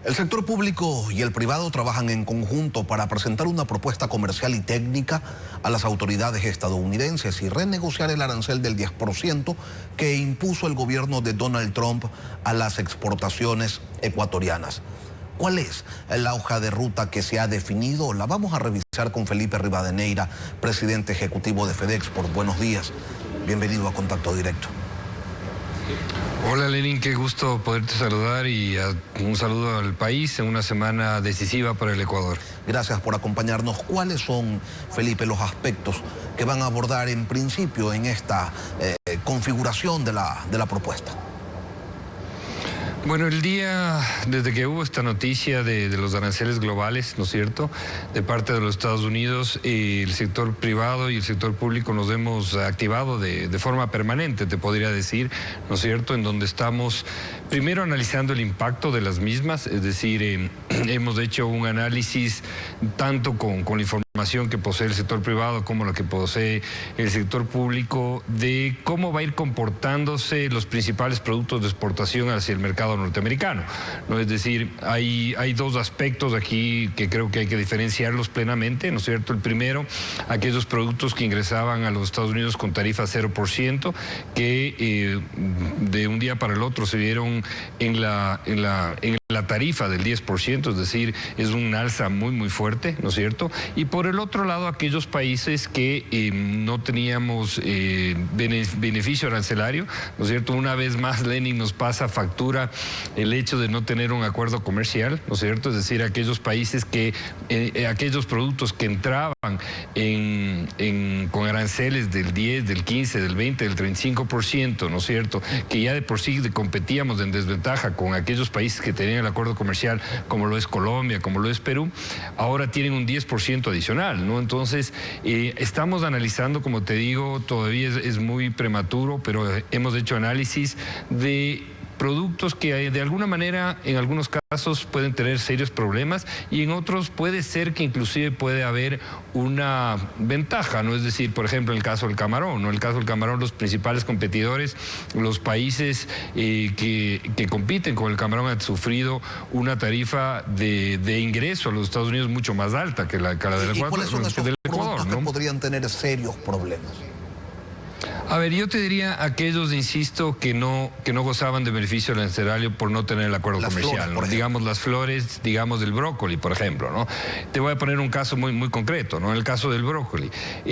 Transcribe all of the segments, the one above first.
El sector público y el privado trabajan en conjunto para presentar una propuesta comercial y técnica a las autoridades estadounidenses y renegociar el arancel del 10% que impuso el gobierno de Donald Trump a las exportaciones ecuatorianas. ¿Cuál es la hoja de ruta que se ha definido? La vamos a revisar con Felipe Rivadeneira, presidente ejecutivo de FedExport. Buenos días, bienvenido a Contacto Directo. Hola Lenin, qué gusto poderte saludar y un saludo al país en una semana decisiva para el Ecuador. Gracias por acompañarnos. ¿Cuáles son, Felipe, los aspectos que van a abordar en principio en esta configuración de la propuesta? Bueno, el día desde que hubo esta noticia de los aranceles globales, ¿no es cierto?, de parte de los Estados Unidos, el sector privado y el sector público nos hemos activado de forma permanente, te podría decir, ¿no es cierto?, en donde estamos primero analizando el impacto de las mismas, es decir, hemos hecho un análisis tanto con la información que posee el sector privado como la que posee el sector público de cómo va a ir comportándose los principales productos de exportación hacia el mercado norteamericano, ¿no? Es decir, hay dos aspectos aquí que creo que hay que diferenciarlos plenamente, ¿no es cierto? El primero, aquellos productos que ingresaban a los Estados Unidos con tarifa 0%, que de un día para el otro se vieron en la tarifa del 10%, es decir, es un alza muy fuerte, ¿no es cierto? Y por el otro lado, aquellos países que no teníamos beneficio arancelario, ¿no es cierto? Una vez más, Lenin, nos pasa factura el hecho de no tener un acuerdo comercial, ¿no es cierto? Es decir, aquellos países que, aquellos productos que entraban con aranceles del 10, del 15, del 20, del 35%, ¿no es cierto? Que ya de por sí competíamos en desventaja con aquellos países que tenían el acuerdo comercial, como lo es Colombia, como lo es Perú, ahora tienen un 10% adicional, ¿no? Entonces, estamos analizando, como te digo, todavía es muy prematuro, pero hemos hecho análisis de productos que de alguna manera en algunos casos pueden tener serios problemas y en otros puede ser que inclusive puede haber una ventaja, ¿no? Es decir, por ejemplo, en el caso del camarón, ¿no? En el caso del camarón, los principales competidores, los países que compiten con el camarón han sufrido una tarifa de ingreso a los Estados Unidos mucho más alta que la del Ecuador. ¿Y cuáles son esos productos que podrían tener serios problemas? A ver, yo te diría aquellos, insisto, que no gozaban de beneficio arancelario por no tener el acuerdo comercial, ¿no? Digamos las flores, digamos el brócoli, por ejemplo, ¿no? Te voy a poner un caso muy concreto, ¿no? En el caso del brócoli,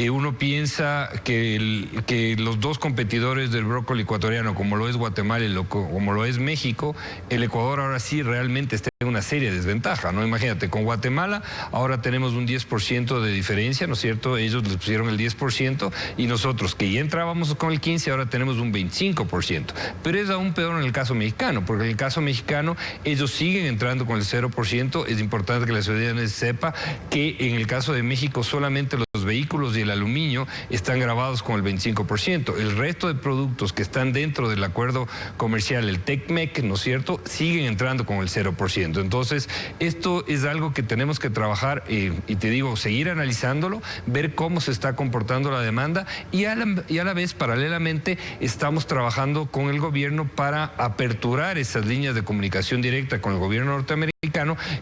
uno piensa que los dos competidores del brócoli ecuatoriano, como lo es Guatemala y como lo es México, el Ecuador ahora sí realmente está en una seria desventaja, ¿no? Imagínate, con Guatemala ahora tenemos un 10% de diferencia, ¿no es cierto? Ellos les pusieron el 10% y nosotros, que ya entrábamos con el 15%, ahora tenemos un 25%. Pero es aún peor en el caso mexicano, porque en el caso mexicano ellos siguen entrando con el 0%. Es importante que la ciudadanía sepa que en el caso de México solamente los vehículos y el aluminio están grabados con el 25%. El resto de productos que están dentro del acuerdo comercial, el TECMEC, ¿no es cierto?, siguen entrando con el 0%. Entonces, esto es algo que tenemos que trabajar y te digo, seguir analizándolo, ver cómo se está comportando la demanda y a la vez, paralelamente, estamos trabajando con el gobierno para aperturar esas líneas de comunicación directa con el gobierno norteamericano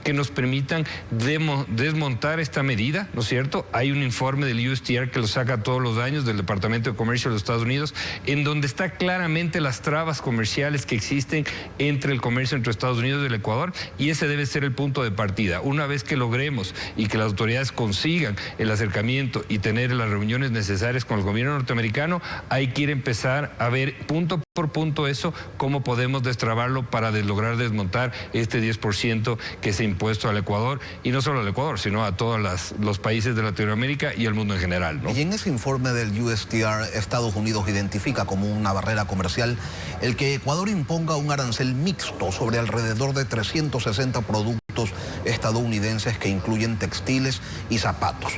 que nos permitan desmontar esta medida, ¿no es cierto? Hay un informe del USTR que lo saca todos los años del Departamento de Comercio de los Estados Unidos, en donde está claramente las trabas comerciales que existen entre el comercio entre Estados Unidos y el Ecuador, y ese debe ser el punto de partida. Una vez que logremos y que las autoridades consigan el acercamiento y tener las reuniones necesarias con el gobierno norteamericano, hay que ir a empezar a ver punto por punto eso, cómo podemos destrabarlo para lograr desmontar este 10% que se ha impuesto al Ecuador, y no solo al Ecuador, sino a todos los países de Latinoamérica y al mundo en general, ¿no? Y en ese informe del USTR, Estados Unidos identifica como una barrera comercial el que Ecuador imponga un arancel mixto sobre alrededor de 360 productos estadounidenses que incluyen textiles y zapatos.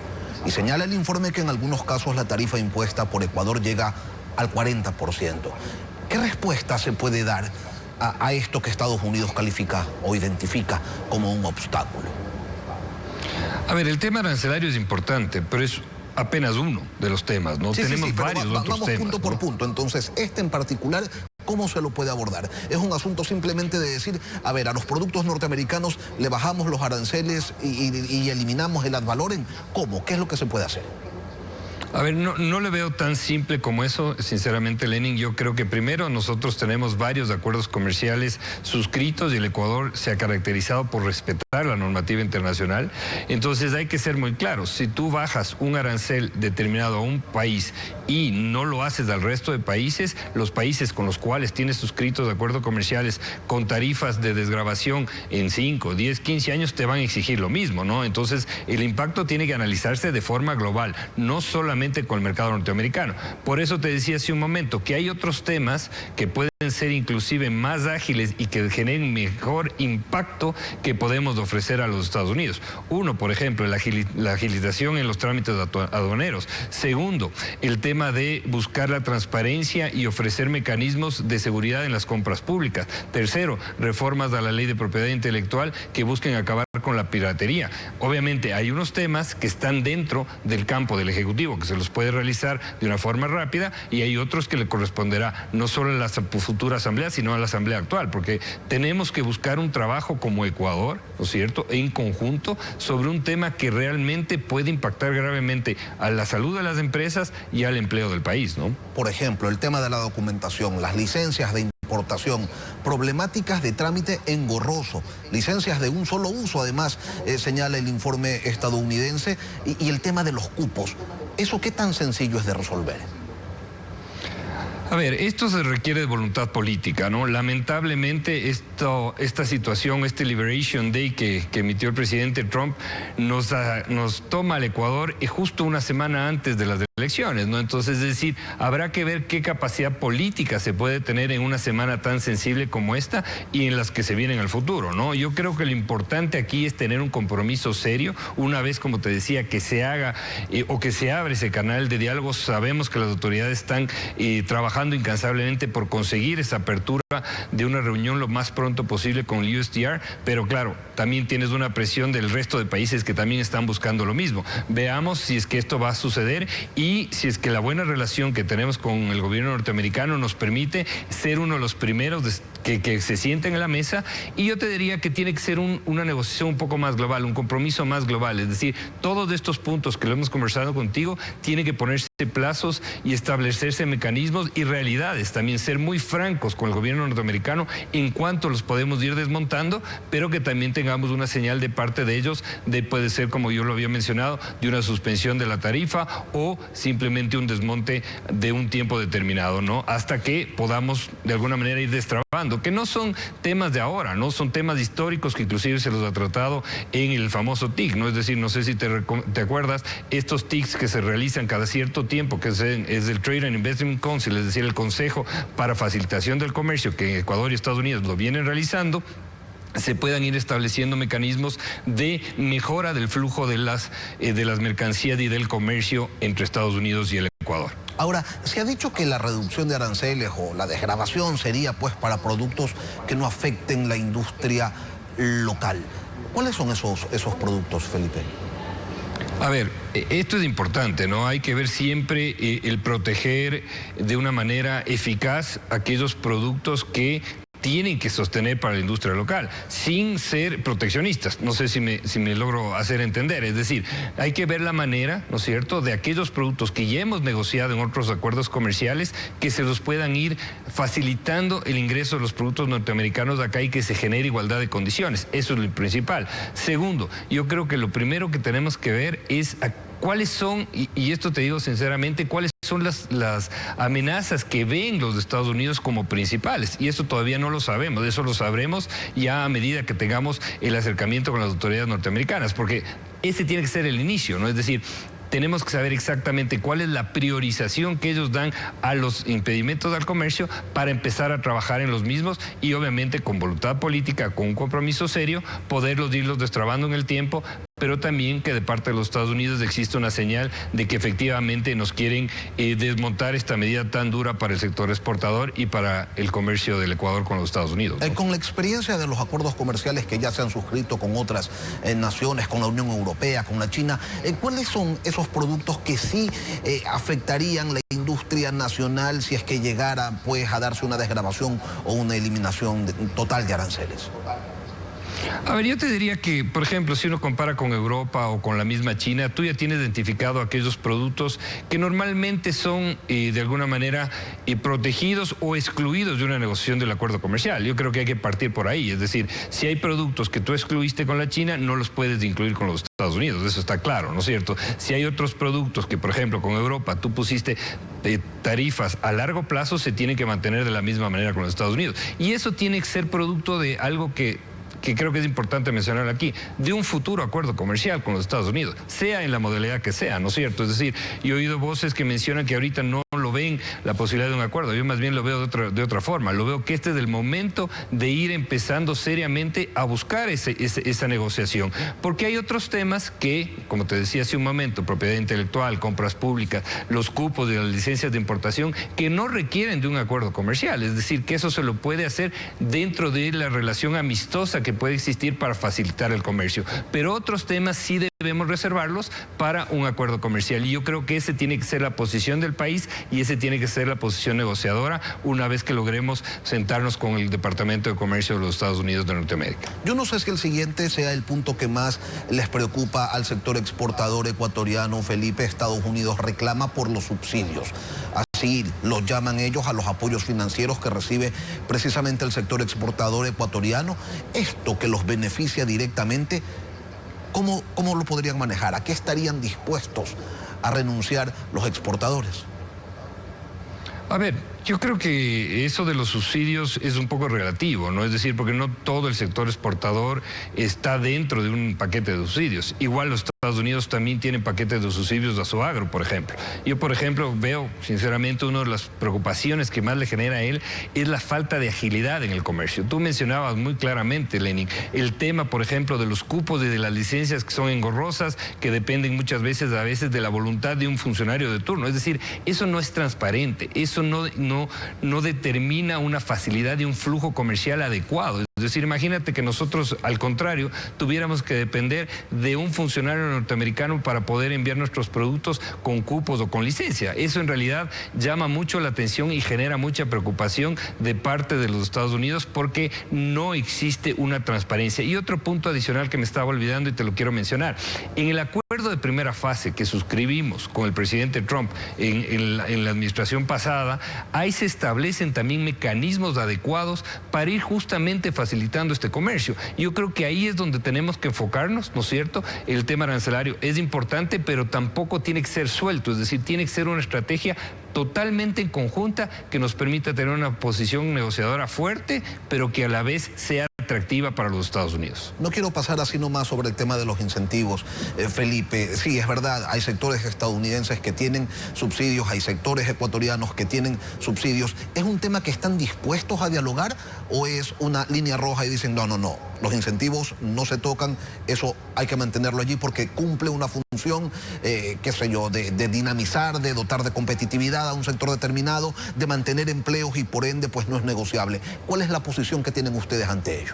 Y señala el informe que en algunos casos la tarifa impuesta por Ecuador llega al 40%. ¿Qué respuesta se puede dar a esto que Estados Unidos califica o identifica como un obstáculo? A ver, el tema arancelario es importante, pero es apenas uno de los temas, ¿no? Sí, tenemos varios otros vamos temas, punto por punto. Entonces, este en particular, ¿cómo se lo puede abordar? ¿Es un asunto simplemente de decir, a ver, a los productos norteamericanos le bajamos los aranceles y eliminamos el ad valorem? ¿Cómo? ¿Qué es lo que se puede hacer? A ver, no le veo tan simple como eso, sinceramente, Lenin. Yo creo que primero nosotros tenemos varios acuerdos comerciales suscritos y el Ecuador se ha caracterizado por respetar la normativa internacional. Entonces hay que ser muy claros. Si tú bajas un arancel determinado a un país y no lo haces al resto de países, los países con los cuales tienes suscritos acuerdos comerciales con tarifas de desgravación en 5, 10, 15 años te van a exigir lo mismo, ¿no? Entonces el impacto tiene que analizarse de forma global, no solamente con el mercado norteamericano. Por eso te decía hace un momento que hay otros temas que pueden ser inclusive más ágiles y que generen mejor impacto que podemos ofrecer a los Estados Unidos. Uno, por ejemplo, la agilización en los trámites aduaneros. Segundo, el tema de buscar la transparencia y ofrecer mecanismos de seguridad en las compras públicas. Tercero, reformas a la ley de propiedad intelectual que busquen acabar con la piratería. Obviamente hay unos temas que están dentro del campo del Ejecutivo, que se los puede realizar de una forma rápida, y hay otros que le corresponderá no solo a la futura asamblea, sino a la asamblea actual, porque tenemos que buscar un trabajo como Ecuador, ¿no es cierto?, en conjunto, sobre un tema que realmente puede impactar gravemente a la salud de las empresas y al empleo del país, ¿no? Por ejemplo, el tema de la documentación, las licencias de importación, problemáticas de trámite engorroso, licencias de un solo uso, además, señala el informe estadounidense, y el tema de los cupos. ¿Eso qué tan sencillo es de resolver? A ver, esto se requiere de voluntad política, ¿no? Lamentablemente esta situación, este Liberation Day que emitió el presidente Trump nos toma al Ecuador justo una semana antes de las elecciones, ¿no? Entonces, es decir, habrá que ver qué capacidad política se puede tener en una semana tan sensible como esta y en las que se vienen al futuro, ¿no? Yo creo que lo importante aquí es tener un compromiso serio, una vez, como te decía, que se haga o que se abre ese canal de diálogo. Sabemos que las autoridades están trabajando incansablemente por conseguir esa apertura de una reunión lo más pronto posible con el USTR, pero claro, también tienes una presión del resto de países que también están buscando lo mismo. Veamos si es que esto va a suceder y si es que la buena relación que tenemos con el gobierno norteamericano nos permite ser uno de los primeros que se sienten en la mesa, y yo te diría que tiene que ser una negociación un poco más global, un compromiso más global, es decir, todos estos puntos que lo hemos conversado contigo, tiene que ponerse plazos y establecerse mecanismos y realidades, también ser muy francos con el gobierno norteamericano en cuanto los podemos ir desmontando, pero que también tengamos una señal de parte de ellos puede ser, como yo lo había mencionado, de una suspensión de la tarifa o simplemente un desmonte de un tiempo determinado, ¿no? Hasta que podamos de alguna manera ir destrabando, que no son temas de ahora, ¿no? Son temas históricos que inclusive se los ha tratado en el famoso TIC, ¿no? Es decir, no sé si te acuerdas, estos TICs que se realizan cada cierto tiempo, que es el Trade and Investment Council, es decir, el Consejo para Facilitación del Comercio, que Ecuador y Estados Unidos lo vienen realizando, se puedan ir estableciendo mecanismos de mejora del flujo de las mercancías y del comercio entre Estados Unidos y el Ecuador. Ahora, se ha dicho que la reducción de aranceles o la desgravación sería pues para productos que no afecten la industria local. ¿Cuáles son esos productos, Felipe? A ver, esto es importante, ¿no? Hay que ver siempre el proteger de una manera eficaz aquellos productos que tienen que sostener para la industria local, sin ser proteccionistas. No sé si me logro hacer entender. Es decir, hay que ver la manera, ¿no es cierto?, de aquellos productos que ya hemos negociado en otros acuerdos comerciales, que se los puedan ir facilitando el ingreso de los productos norteamericanos de acá y que se genere igualdad de condiciones. Eso es lo principal. Segundo, yo creo que lo primero que tenemos que ver es cuáles son, y esto te digo sinceramente, cuáles son las amenazas que ven los de Estados Unidos como principales. Y eso todavía no lo sabemos, eso lo sabremos ya a medida que tengamos el acercamiento con las autoridades norteamericanas, porque ese tiene que ser el inicio, ¿no? Es decir, tenemos que saber exactamente cuál es la priorización que ellos dan a los impedimentos al comercio para empezar a trabajar en los mismos y obviamente con voluntad política, con un compromiso serio, poderlos irlos destrabando en el tiempo, pero también que de parte de los Estados Unidos existe una señal de que efectivamente nos quieren desmontar esta medida tan dura para el sector exportador y para el comercio del Ecuador con los Estados Unidos, ¿no? Con la experiencia de los acuerdos comerciales que ya se han suscrito con otras naciones, con la Unión Europea, con la China, ¿cuáles son esos productos que sí afectarían la industria industria nacional si es que llegara pues a darse una desgravación o una eliminación total de aranceles? A ver, yo te diría que, por ejemplo, si uno compara con Europa o con la misma China, tú ya tienes identificado aquellos productos que normalmente son, de alguna manera, protegidos o excluidos de una negociación del acuerdo comercial. Yo creo que hay que partir por ahí. Es decir, si hay productos que tú excluiste con la China, no los puedes incluir con los Estados Unidos. Eso está claro, ¿no es cierto? Si hay otros productos que, por ejemplo, con Europa tú pusiste tarifas a largo plazo, se tienen que mantener de la misma manera con los Estados Unidos. Y eso tiene que ser producto de algo que creo que es importante mencionar aquí, de un futuro acuerdo comercial con los Estados Unidos, sea en la modalidad que sea, ¿no es cierto? Es decir, yo he oído voces que mencionan que ahorita no lo ven la posibilidad de un acuerdo. Yo más bien lo veo de otra forma. Lo veo que este es el momento de ir empezando seriamente a buscar esa negociación. Porque hay otros temas que, como te decía hace un momento, propiedad intelectual, compras públicas, los cupos de las licencias de importación, que no requieren de un acuerdo comercial. Es decir, que eso se lo puede hacer dentro de la relación amistosa que puede existir para facilitar el comercio. Pero otros temas sí debemos reservarlos para un acuerdo comercial. Y yo creo que ese tiene que ser la posición del país y ese tiene que ser la posición negociadora una vez que logremos sentarnos con el Departamento de Comercio de los Estados Unidos de Norteamérica. Yo no sé si el siguiente sea el punto que más les preocupa al sector exportador ecuatoriano, Felipe. Estados Unidos reclama por los subsidios. Así los llaman ellos a los apoyos financieros que recibe precisamente el sector exportador ecuatoriano. Esto que los beneficia directamente, ¿cómo lo podrían manejar? ¿A qué estarían dispuestos a renunciar los exportadores? A ver, yo creo que eso de los subsidios es un poco relativo, ¿no? Es decir, porque no todo el sector exportador está dentro de un paquete de subsidios. Igual los Estados Unidos también tienen paquetes de subsidios a su agro, por ejemplo. Yo, por ejemplo, veo, sinceramente, una de las preocupaciones que más le genera a él es la falta de agilidad en el comercio. Tú mencionabas muy claramente, Lenin, el tema, por ejemplo, de los cupos y de las licencias que son engorrosas, que dependen muchas veces, de la voluntad de un funcionario de turno. Es decir, eso no es transparente, eso no determina una facilidad de un flujo comercial adecuado. Es decir, imagínate que nosotros, al contrario, tuviéramos que depender de un funcionario norteamericano para poder enviar nuestros productos con cupos o con licencia. Eso en realidad llama mucho la atención y genera mucha preocupación de parte de los Estados Unidos porque no existe una transparencia. Y otro punto adicional que me estaba olvidando y te lo quiero mencionar. En el acuerdo de primera fase que suscribimos con el presidente Trump en la administración pasada, ahí se establecen también mecanismos adecuados para ir justamente facilitando este comercio. Yo creo que ahí es donde tenemos que enfocarnos, ¿no es cierto? El tema arancelario es importante, pero tampoco tiene que ser suelto, es decir, tiene que ser una estrategia totalmente en conjunta que nos permita tener una posición negociadora fuerte, pero que a la vez sea atractiva para los Estados Unidos. No quiero pasar así nomás sobre el tema de los incentivos, Felipe. Sí, es verdad, hay sectores estadounidenses que tienen subsidios, hay sectores ecuatorianos que tienen subsidios. ¿Es un tema que están dispuestos a dialogar o es una línea roja y dicen no, los incentivos no se tocan, eso hay que mantenerlo allí porque cumple una función, qué sé yo, de dinamizar, de dotar de competitividad a un sector determinado, de mantener empleos y por ende pues no es negociable? ¿Cuál es la posición que tienen ustedes ante ello?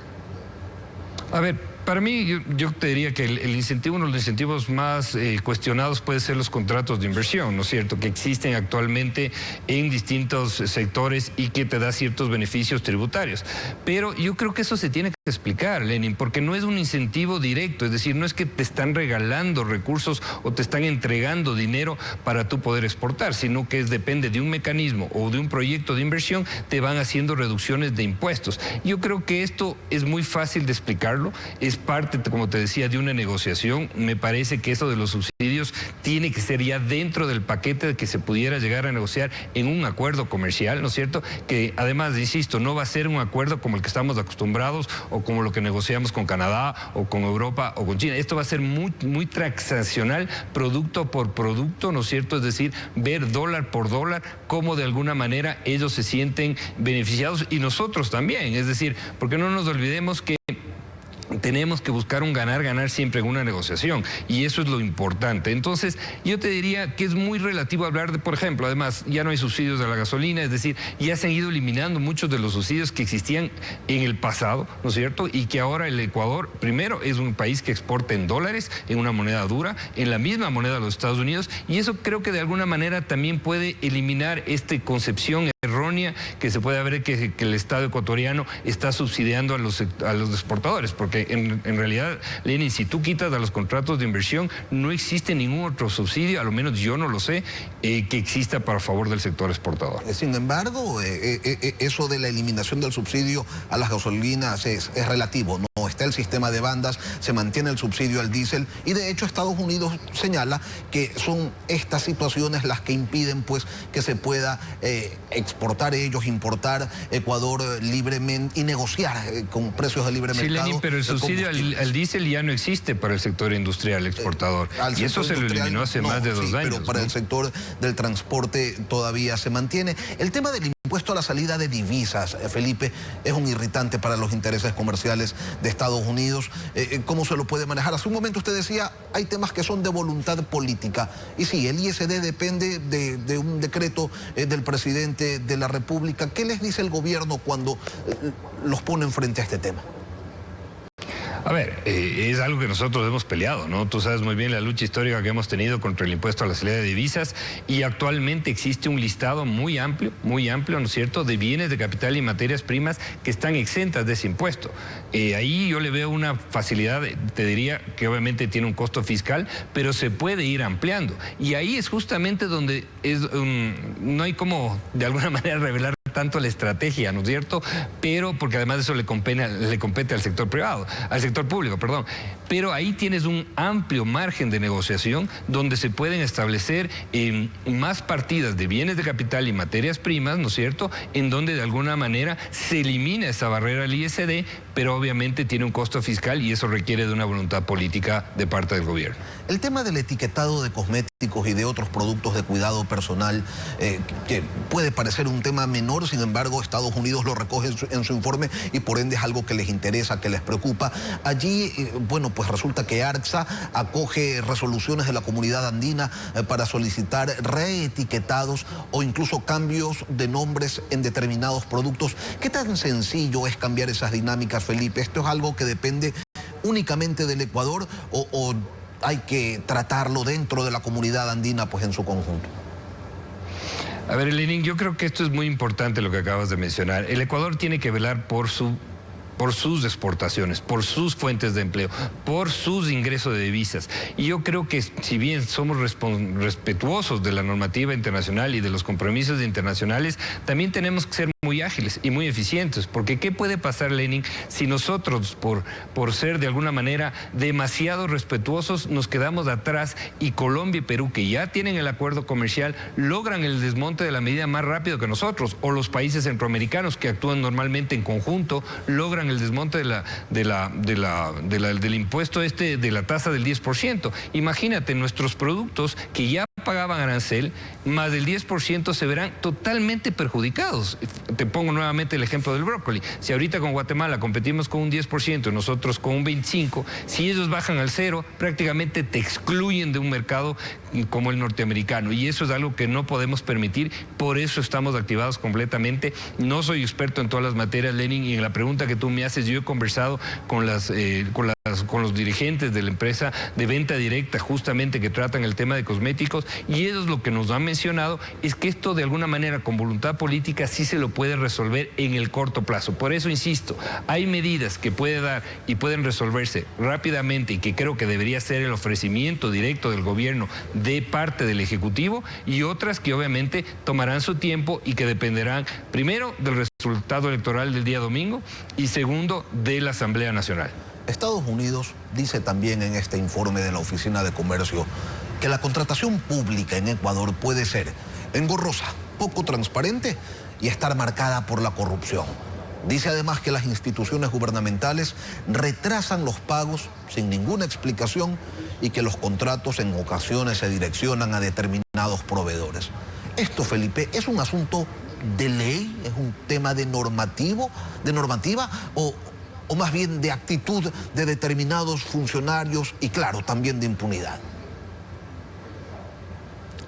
A ver, para mí, yo te diría que el incentivo, uno de los incentivos más cuestionados puede ser los contratos de inversión, ¿no es cierto?, que existen actualmente en distintos sectores y que te da ciertos beneficios tributarios. Pero yo creo que eso se tiene que explicar, Lenin, porque no es un incentivo directo, es decir, no es que te están regalando recursos o te están entregando dinero para tú poder exportar, sino que depende de un mecanismo o de un proyecto de inversión, te van haciendo reducciones de impuestos. Yo creo que esto es muy fácil de explicarlo, es parte, como te decía, de una negociación. Me parece que eso de los subsidios tiene que ser ya dentro del paquete de que se pudiera llegar a negociar en un acuerdo comercial, ¿no es cierto? Que además, insisto, no va a ser un acuerdo como el que estamos acostumbrados o como lo que negociamos con Canadá o con Europa o con China. Esto va a ser muy transaccional, producto por producto, ¿no es cierto? Es decir, ver dólar por dólar cómo de alguna manera ellos se sienten beneficiados y nosotros también. Es decir, porque no nos olvidemos que tenemos que buscar un ganar-ganar siempre en una negociación, y eso es lo importante. Entonces, yo te diría que es muy relativo hablar de, por ejemplo, además, ya no hay subsidios de la gasolina, es decir, ya se han ido eliminando muchos de los subsidios que existían en el pasado, ¿no es cierto? Y que ahora el Ecuador, primero, es un país que exporta en dólares, en una moneda dura, en la misma moneda de los Estados Unidos, y eso creo que de alguna manera también puede eliminar esta concepción errónea que se puede ver que el Estado ecuatoriano está subsidiando a los exportadores, porque en realidad, Lenin, si tú quitas a los contratos de inversión, no existe ningún otro subsidio, a lo menos yo no lo sé, que exista para favor del sector exportador. Sin embargo, eso de la eliminación del subsidio a las gasolinas es relativo, ¿no? Está el sistema de bandas, se mantiene el subsidio al diésel, y de hecho Estados Unidos señala que son estas situaciones las que impiden pues que se pueda exportar ellos, importar Ecuador libremente y negociar con precios de libre mercado. Sí, Lenin, pero el subsidio al diésel ya no existe para el sector industrial exportador, y eso se lo eliminó hace más de 2 años. Pero para el sector del transporte todavía se mantiene. El tema del impuesto a la salida de divisas, Felipe, es un irritante para los intereses comerciales de Estados Unidos. ¿Cómo se lo puede manejar? Hace un momento usted decía, hay temas que son de voluntad política. Y sí, el ISD depende de un decreto del presidente de la República. ¿Qué les dice el gobierno cuando los ponen frente a este tema? A ver, es algo que nosotros hemos peleado, ¿no? Tú sabes muy bien la lucha histórica que hemos tenido contra el impuesto a la salida de divisas, y actualmente existe un listado muy amplio, ¿no es cierto?, de bienes de capital y materias primas que están exentas de ese impuesto. Ahí yo le veo una facilidad, te diría que obviamente tiene un costo fiscal, pero se puede ir ampliando. Y ahí es justamente donde no hay como, de alguna manera, revelar tanto la estrategia, ¿no es cierto? Pero, porque además de eso le compete al sector privado, al sector público, perdón. Pero ahí tienes un amplio margen de negociación donde se pueden establecer más partidas de bienes de capital y materias primas, ¿no es cierto?, en donde de alguna manera se elimina esa barrera al ISD, pero obviamente tiene un costo fiscal, y eso requiere de una voluntad política de parte del gobierno. El tema del etiquetado de cosméticos y de otros productos de cuidado personal, que puede parecer un tema menor, sin embargo Estados Unidos lo recoge en su informe, y por ende es algo que les interesa, que les preocupa. Allí, bueno, pues resulta que ARCSA acoge resoluciones de la comunidad andina para solicitar reetiquetados o incluso cambios de nombres en determinados productos. ¿Qué tan sencillo es cambiar esas dinámicas, Felipe? ¿Esto es algo que depende únicamente del Ecuador o hay que tratarlo dentro de la comunidad andina pues en su conjunto? A ver, Lenin, yo creo que esto es muy importante lo que acabas de mencionar. El Ecuador tiene que velar por sus exportaciones, por sus fuentes de empleo, por sus ingresos de divisas. Y yo creo que si bien somos respetuosos de la normativa internacional y de los compromisos internacionales, también tenemos que ser muy ágiles y muy eficientes, porque ¿qué puede pasar, Lenin, si nosotros, por ser de alguna manera demasiado respetuosos, nos quedamos atrás y Colombia y Perú, que ya tienen el acuerdo comercial, logran el desmonte de la medida más rápido que nosotros, o los países centroamericanos que actúan normalmente en conjunto, logran el desmonte del impuesto de la tasa del 10%. Imagínate, nuestros productos que ya pagaban arancel, más del 10% se verán totalmente perjudicados. Te pongo nuevamente el ejemplo del brócoli. Si ahorita con Guatemala competimos con un 10% y nosotros con un 25%, si ellos bajan al 0%, prácticamente te excluyen de un mercado como el norteamericano, y eso es algo que no podemos permitir. Por eso estamos activados completamente. No soy experto en todas las materias, Lenin, y en la pregunta que tú me haces, yo he conversado con los dirigentes de la empresa de venta directa, justamente, que tratan el tema de cosméticos, y ellos lo que nos han mencionado es que esto de alguna manera con voluntad política sí se lo puede resolver en el corto plazo. Por eso insisto, hay medidas que puede dar y pueden resolverse rápidamente, y que creo que debería ser el ofrecimiento directo del gobierno de parte del Ejecutivo, y otras que obviamente tomarán su tiempo y que dependerán primero del resultado electoral del día domingo y segundo de la Asamblea Nacional. Estados Unidos dice también en este informe de la Oficina de Comercio que la contratación pública en Ecuador puede ser engorrosa, poco transparente y estar marcada por la corrupción. Dice además que las instituciones gubernamentales retrasan los pagos sin ninguna explicación y que los contratos en ocasiones se direccionan a determinados proveedores. Esto, Felipe, ¿es un asunto de ley? ¿Es un tema de normativa? ¿O o más bien de actitud de determinados funcionarios y claro, también de impunidad?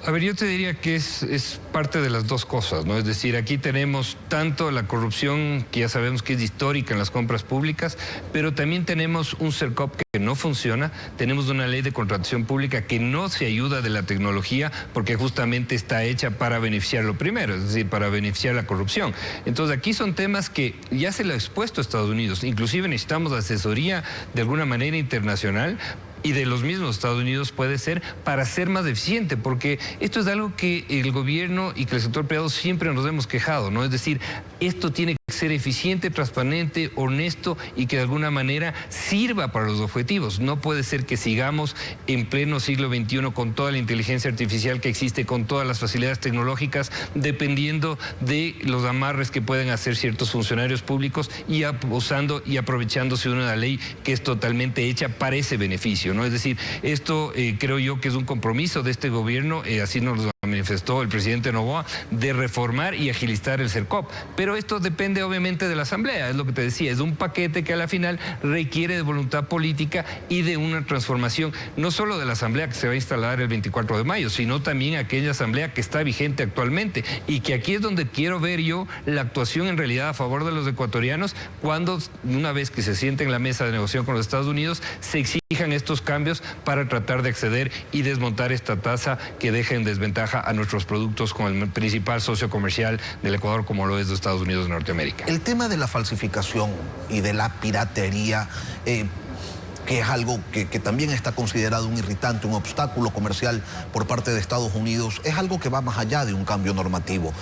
A ver, yo te diría que es parte de las dos cosas, ¿no? Es decir, aquí tenemos tanto la corrupción, que ya sabemos que es histórica en las compras públicas, pero también tenemos un CERCOP que no funciona, tenemos una ley de contratación pública que no se ayuda de la tecnología porque justamente está hecha para beneficiar lo primero, es decir, para beneficiar la corrupción. Entonces aquí son temas que ya se le ha expuesto a Estados Unidos, inclusive necesitamos asesoría de alguna manera internacional y de los mismos Estados Unidos puede ser para ser más eficiente, porque esto es algo que el gobierno y que el sector privado siempre nos hemos quejado, ¿no? Es decir, esto tiene que ser eficiente, transparente, honesto y que de alguna manera sirva para los objetivos. No puede ser que sigamos en pleno siglo XXI con toda la inteligencia artificial que existe, con todas las facilidades tecnológicas, dependiendo de los amarres que pueden hacer ciertos funcionarios públicos y abusando y aprovechándose de una ley que es totalmente hecha para ese beneficio, ¿no? Es decir, esto creo yo que es un compromiso de este gobierno, así nos lo manifestó el presidente Noboa, de reformar y agilizar el CERCOP. Pero esto depende obviamente de la Asamblea, es lo que te decía, es un paquete que a la final requiere de voluntad política y de una transformación, no solo de la Asamblea que se va a instalar el 24 de mayo, sino también aquella Asamblea que está vigente actualmente y que aquí es donde quiero ver yo la actuación en realidad a favor de los ecuatorianos cuando, una vez que se sienten en la mesa de negociación con los Estados Unidos, se exijan estos cambios para tratar de acceder y desmontar esta tasa que deja en desventaja a nuestros productos con el principal socio comercial del Ecuador, como lo es de Estados Unidos de Norteamérica. El tema de la falsificación y de la piratería, que es algo que también está considerado un irritante, un obstáculo comercial por parte de Estados Unidos, es algo que va más allá de un cambio normativo,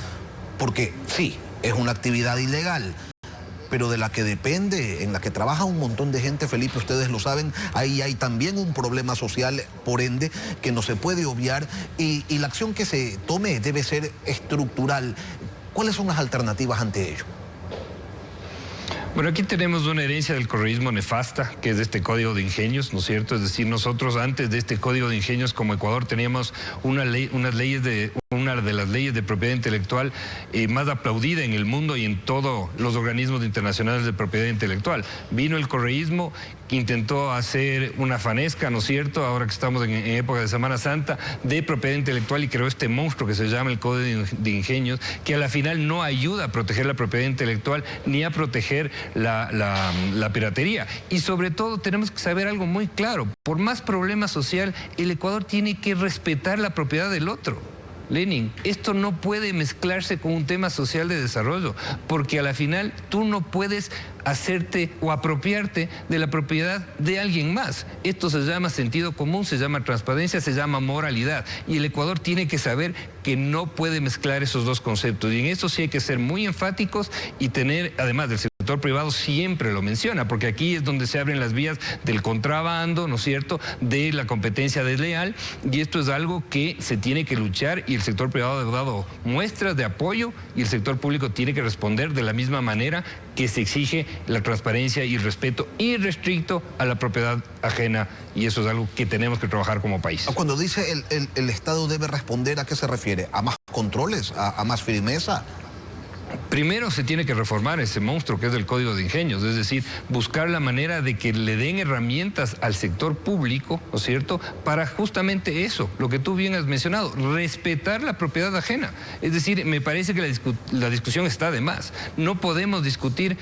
porque sí, es una actividad ilegal, pero de la que depende, en la que trabaja un montón de gente, Felipe, ustedes lo saben, ahí hay también un problema social, por ende, que no se puede obviar y la acción que se tome debe ser estructural. ¿Cuáles son las alternativas ante ello? Bueno, aquí tenemos una herencia del correísmo nefasta, que es de este Código de Ingenios, ¿no es cierto? Es decir, nosotros antes de este Código de Ingenios como Ecuador teníamos una de las leyes de propiedad intelectual más aplaudida en el mundo y en todos los organismos internacionales de propiedad intelectual. Vino el correísmo, que intentó hacer una fanesca, ¿no es cierto?, ahora que estamos en época de Semana Santa, de propiedad intelectual y creó este monstruo que se llama el Código de Ingenios, que a la final no ayuda a proteger la propiedad intelectual ni a proteger la piratería. Y sobre todo tenemos que saber algo muy claro, por más problema social, el Ecuador tiene que respetar la propiedad del otro. Lenin, esto no puede mezclarse con un tema social de desarrollo, porque a la final tú no puedes hacerte o apropiarte de la propiedad de alguien más. Esto se llama sentido común, se llama transparencia, se llama moralidad. Y el Ecuador tiene que saber que no puede mezclar esos dos conceptos. Y en eso sí hay que ser muy enfáticos y tener, además del sector privado siempre lo menciona, porque aquí es donde se abren las vías del contrabando, ¿no es cierto?, de la competencia desleal, y esto es algo que se tiene que luchar y el sector privado ha dado muestras de apoyo y el sector público tiene que responder de la misma manera que se exige la transparencia y el respeto irrestricto a la propiedad ajena, y eso es algo que tenemos que trabajar como país. Cuando dice el Estado debe responder, ¿a qué se refiere? ¿A más controles? ¿A más firmeza? Primero se tiene que reformar ese monstruo que es el Código de Ingenios, es decir, buscar la manera de que le den herramientas al sector público, ¿no es cierto?, para justamente eso, lo que tú bien has mencionado, respetar la propiedad ajena. Es decir, me parece que la discusión está de más. No podemos discutir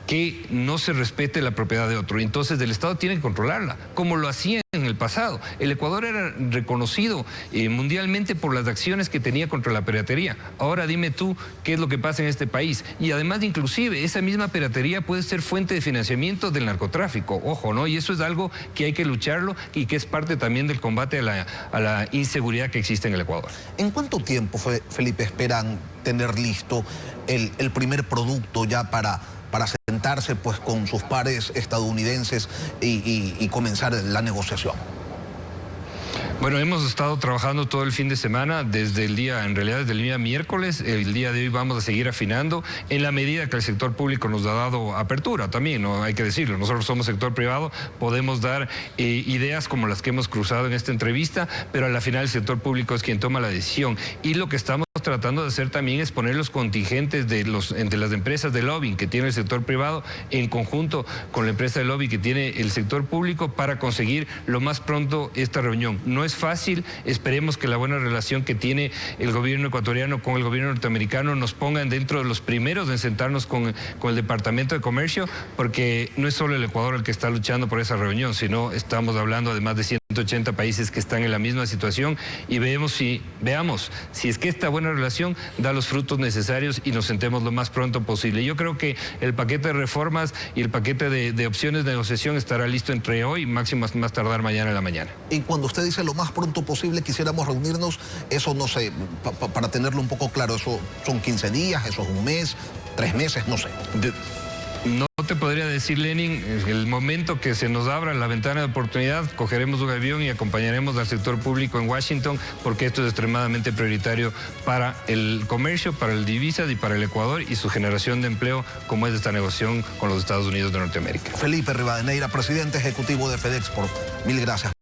que no se respete la propiedad de otro. Entonces el Estado tiene que controlarla, como lo hacía en el pasado. El Ecuador era reconocido mundialmente por las acciones que tenía contra la piratería. Ahora dime tú qué es lo que pasa en este país. Y además, inclusive, esa misma piratería puede ser fuente de financiamiento del narcotráfico. Ojo, ¿no? Y eso es algo que hay que lucharlo y que es parte también del combate a la inseguridad que existe en el Ecuador. ¿En cuánto tiempo, Felipe, esperan tener listo el primer producto ya para sentarse pues con sus pares estadounidenses y comenzar la negociación? Bueno, hemos estado trabajando todo el fin de semana, desde el día miércoles. El día de hoy vamos a seguir afinando en la medida que el sector público nos ha dado apertura también, no hay que decirlo. Nosotros somos sector privado, podemos dar ideas como las que hemos cruzado en esta entrevista, pero a la final el sector público es quien toma la decisión. Y lo que estamos tratando de hacer también es poner los contingentes entre las empresas de lobbying que tiene el sector privado en conjunto con la empresa de lobby que tiene el sector público para conseguir lo más pronto esta reunión. No es fácil, esperemos que la buena relación que tiene el gobierno ecuatoriano con el gobierno norteamericano nos pongan dentro de los primeros en sentarnos con el Departamento de Comercio, porque no es solo el Ecuador el que está luchando por esa reunión, sino estamos hablando de más de 180 países que están en la misma situación y veamos si es que esta buena relación da los frutos necesarios y nos sentemos lo más pronto posible. Yo creo que el paquete de reformas y el paquete de opciones de negociación estará listo entre hoy y máximo más tardar mañana en la mañana. Y cuando usted dice lo más pronto posible, quisiéramos reunirnos, eso no sé, para tenerlo un poco claro, eso son 15 días, eso es un mes, 3 meses, no sé. No te podría decir, Lenin, el momento que se nos abra la ventana de oportunidad, cogeremos un avión y acompañaremos al sector público en Washington, porque esto es extremadamente prioritario para el comercio, para el divisas y para el Ecuador y su generación de empleo, como es esta negociación con los Estados Unidos de Norteamérica. Felipe Rivadeneira, presidente ejecutivo de FedExport, mil gracias.